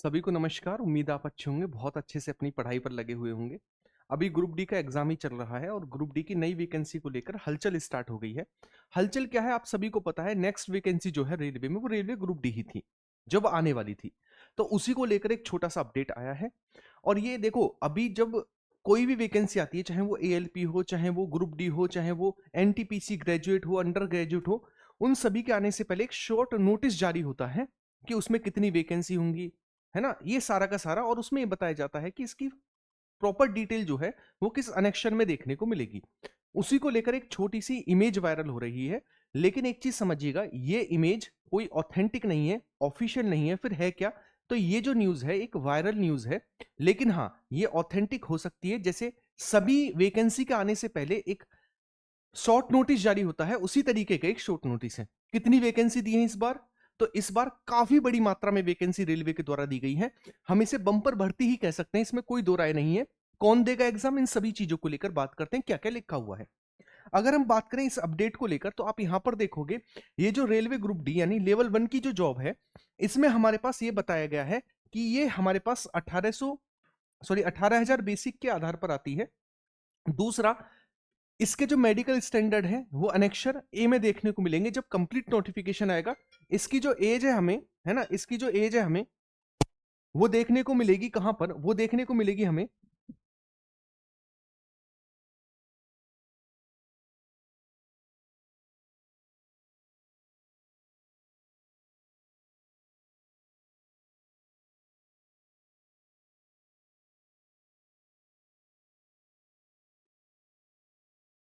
सभी को नमस्कार। उम्मीद आप अच्छे होंगे, बहुत अच्छे से अपनी पढ़ाई पर लगे हुए होंगे। अभी ग्रुप डी का एग्जाम ही चल रहा है और ग्रुप डी की नई वैकेंसी को लेकर हलचल स्टार्ट हो गई है। हलचल क्या है आप सभी को पता है। नेक्स्ट वैकेंसी जो है रेलवे में, वो रेलवे ग्रुप डी ही थी जब आने वाली थी। तो उसी को लेकर एक छोटा सा अपडेट आया है। और ये देखो, अभी जब कोई भी वैकेंसी आती है, चाहे वो एएलपी हो, चाहे वो ग्रुप डी हो, चाहे वो एनटीपीसी ग्रेजुएट हो, अंडर ग्रेजुएट हो, उन सभी के आने से पहले एक शॉर्ट नोटिस जारी होता है कि उसमें कितनी वैकेंसी होंगी, है ना, ये सारा का सारा। और उसमें ये बताया जाता है कि इसकी प्रॉपर डिटेल जो है वो किस अनेक्शन में देखने को मिलेगी। उसी को लेकर एक छोटी सी इमेज वायरल हो रही है। लेकिन एक चीज समझिएगा, ये इमेज कोई ऑथेंटिक नहीं है, ऑफिशियल नहीं है। फिर है क्या? तो ये जो न्यूज है एक वायरल न्यूज है। लेकिन हाँ, ये ऑथेंटिक हो सकती है। जैसे सभी वेकेंसी के आने से पहले एक शॉर्ट नोटिस जारी होता है, उसी तरीके का एक शॉर्ट नोटिस है। कितनी वैकेंसी दी है इस बार? तो इस बार काफी बड़ी मात्रा में वैकेंसी रेलवे के द्वारा दी गई है। हम इसे बम्पर भर्ती ही कह सकते हैं, इसमें कोई दो राय नहीं है। कौन देगा एग्जाम, इन सभी चीजों को लेकर बात करते हैं, क्या क्या लिखा हुआ है। अगर हम बात करें इस अपडेट को लेकर, तो आप यहां पर देखोगे, ये जो रेलवे ग्रुप डी यानी लेवल 1 की जो जॉब है, इसमें हमारे पास ये बताया गया है कि ये हमारे पास 18,000 बेसिक के आधार पर आती है। दूसरा, इसके जो मेडिकल स्टैंडर्ड है वो अनेक्शर ए में देखने को मिलेंगे जब कंप्लीट नोटिफिकेशन आएगा। इसकी जो एज है हमें, है ना, इसकी जो एज है हमें वो देखने को मिलेगी कहां पर, वो देखने को मिलेगी हमें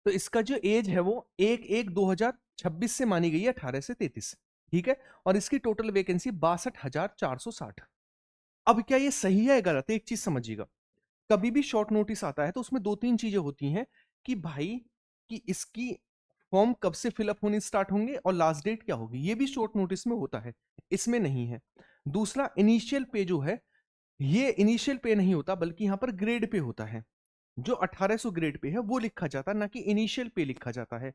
तो इसका जो एज है वो 1/1/2026 से मानी गई है, 18 से 33। ठीक है। और इसकी टोटल वैकेंसी 62,460। अब क्या ये सही है या गलत है, एक चीज समझिएगा। कभी भी शॉर्ट नोटिस आता है तो उसमें दो तीन चीजें होती हैं कि भाई, कि इसकी फॉर्म कब से फिलअप होने स्टार्ट होंगे और लास्ट डेट क्या होगी, ये भी शॉर्ट नोटिस में होता है, इसमें नहीं है। दूसरा, इनिशियल पे जो है, ये इनिशियल पे नहीं होता बल्कि यहां पर ग्रेड पे होता है। जो 1800 ग्रेड पे है वो लिखा जाता है, ना कि इनिशियल पे लिखा जाता है।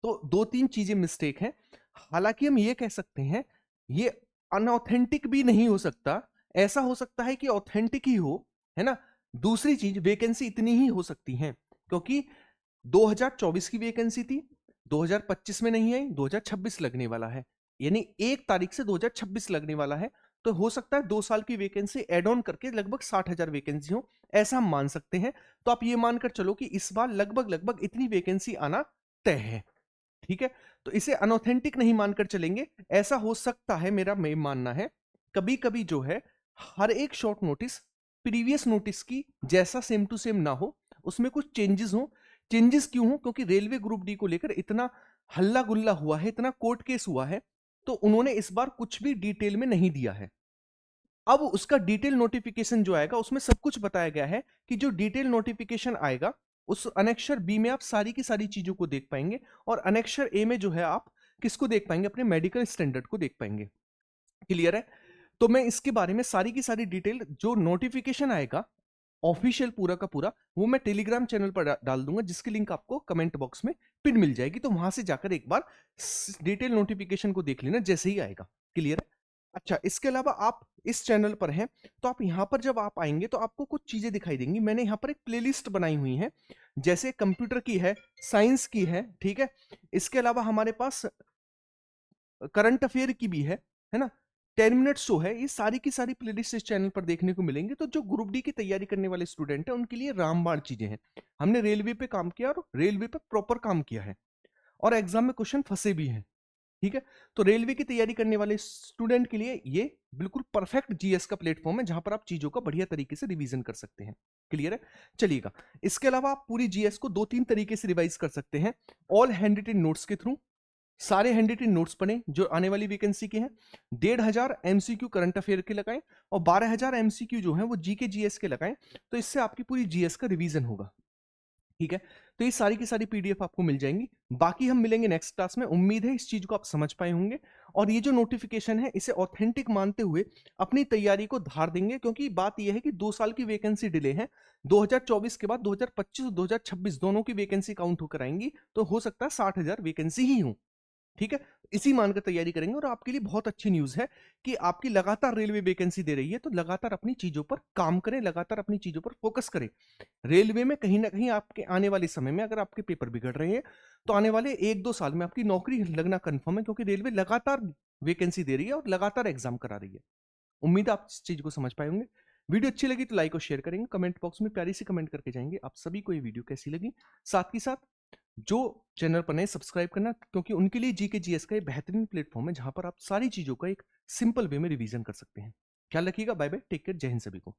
तो दो तीन चीजें मिस्टेक हैं। हालांकि हम ये कह सकते हैं, ये अनऑथेंटिक भी नहीं हो सकता, ऐसा हो सकता है कि ऑथेंटिक ही हो, है ना। दूसरी चीज, वैकेंसी इतनी ही हो सकती है क्योंकि 2024 की वैकेंसी थी, 2025 में नहीं आई, 2026 लगने वाला है, यानी 1 तारीख से 2026 लगने वाला है। तो हो सकता है 2 साल की वैकेंसी एड ऑन करके लगभग 60,000 वैकेंसी हो, ऐसा हम मान सकते हैं। तो आप ये मानकर चलो कि इस बार लगभग लगभग इतनी वैकेंसी आना तय है। ठीक है। तो इसे अनऑथेंटिक नहीं मानकर चलेंगे। ऐसा हो सकता है, मेरा मैं मानना है, कभी कभी जो है हर एक शॉर्ट नोटिस प्रीवियस नोटिस की जैसा सेम टू सेम ना हो, उसमें कुछ चेंजेस हो। चेंजेस क्यों हो? क्योंकि रेलवे ग्रुप डी को लेकर इतना हल्ला गुल्ला हुआ है, इतना कोर्ट केस हुआ है, तो उन्होंने इस बार कुछ भी डिटेल में नहीं दिया है। अब उसका डिटेल नोटिफिकेशन जो आएगा उसमें सब कुछ बताया गया है कि जो डिटेल नोटिफिकेशन आएगा उस अनेक्शर बी में आप सारी की सारी चीजों को देख पाएंगे, और अनेक्शर ए में जो है आप किसको देख पाएंगे, अपने मेडिकल स्टैंडर्ड को देख पाएंगे। क्लियर है? तो मैं इसके बारे में सारी की सारी डिटेल, जो नोटिफिकेशन आएगा ऑफिशियल पूरा का पूरा, वो मैं टेलीग्राम चैनल पर डाल दूंगा, जिसकी लिंक आपको कमेंट बॉक्स में पिन मिल जाएगी। तो वहां से जाकर एक बार डिटेल नोटिफिकेशन को देख लेना जैसे ही आएगा। क्लियर है? अच्छा, इसके अलावा आप इस चैनल पर हैं तो आप यहां पर जब आप आएंगे तो आपको कुछ चीजें दिखाई देंगी। मैंने यहां पर एक प्लेलिस्ट बनाई हुई है, जैसे कंप्यूटर की है, साइंस की है, ठीक है। इसके अलावा हमारे पास करंट अफेयर की भी है ना। 10 मिनट शो है, ये सारी की सारी प्लेलिस्ट इस चैनल पर देखने को मिलेंगे। तो जो ग्रुप डी की तैयारी करने वाले स्टूडेंट हैं उनके लिए रामबाण चीजें हैं। हमने रेलवे पे काम किया और रेलवे पे प्रॉपर काम किया है, और एग्जाम में क्वेश्चन फंसे भी हैं। ठीक है। तो रेलवे की तैयारी करने वाले स्टूडेंट के लिए ये बिल्कुल परफेक्ट जीएस का प्लेटफॉर्म है, जहां पर आप चीजों का बढ़िया तरीके से रिवीजन कर सकते हैं। क्लियर है? चलिएगा। इसके अलावा आप पूरी जीएस को दो तीन तरीके से रिवाइज कर सकते हैं। ऑल हैंड रिटन नोट्स के थ्रू, सारे हैंड रिटन नोट्स पढ़ें जो आने वाली वैकेंसी के हैं। 1,500 एमसीक्यू करंट अफेयर के लगाएं, और 12,000 एमसीक्यू जो है वो जीके जीएस के लगाएं। तो इससे आपकी पूरी जीएस का रिवीजन होगा। ठीक है। तो ये सारी की सारी पीडीएफ आपको मिल जाएंगी। बाकी हम मिलेंगे नेक्स्ट क्लास में। उम्मीद है इस चीज को आप समझ पाए होंगे, और ये जो नोटिफिकेशन है इसे ऑथेंटिक मानते हुए अपनी तैयारी को धार देंगे, क्योंकि बात यह है कि 2 साल की वैकेंसी डिले है। 2024 के बाद 2025 और 2026 दोनों की वैकेंसी काउंट होकर आएंगी, तो हो सकता है 60,000 वैकेंसी ही हो। ठीक है, इसी मानकर तैयारी करेंगे। और आपके लिए बहुत अच्छी न्यूज़ है कि आपकी लगातार रेलवे वैकेंसी दे रही है, तो लगातार अपनी चीज़ों पर काम करें, लगातार अपनी चीज़ों पर फोकस करें। रेलवे में कहीं न कहीं आपके आने वाले समय में अगर आपके पेपर बिगड़ रहे हैं, तो आने वाले 1-2 साल में आपकी नौकरी लगना कन्फर्म है, क्योंकि रेलवे लगातार वैकेंसी दे रही है और लगातार एग्ज़ाम करा रही है। उम्मीद है आप इस चीज़ को समझ पाए होंगे। वीडियो अच्छी लगी तो लाइक और शेयर करेंगे, कमेंट बॉक्स में प्यारी सी कमेंट करके जाएँगे आप सभी को ये वीडियो कैसी लगी। साथ ही साथ जो चैनल पर नए सब्सक्राइब करना, क्योंकि उनके लिए जीके जीएस का ये बेहतरीन प्लेटफॉर्म है जहां पर आप सारी चीजों का एक सिंपल वे में रिवीजन कर सकते हैं। ख्याल रखिएगा, बाय बाय, टेक केयर, जय हिंद सभी को।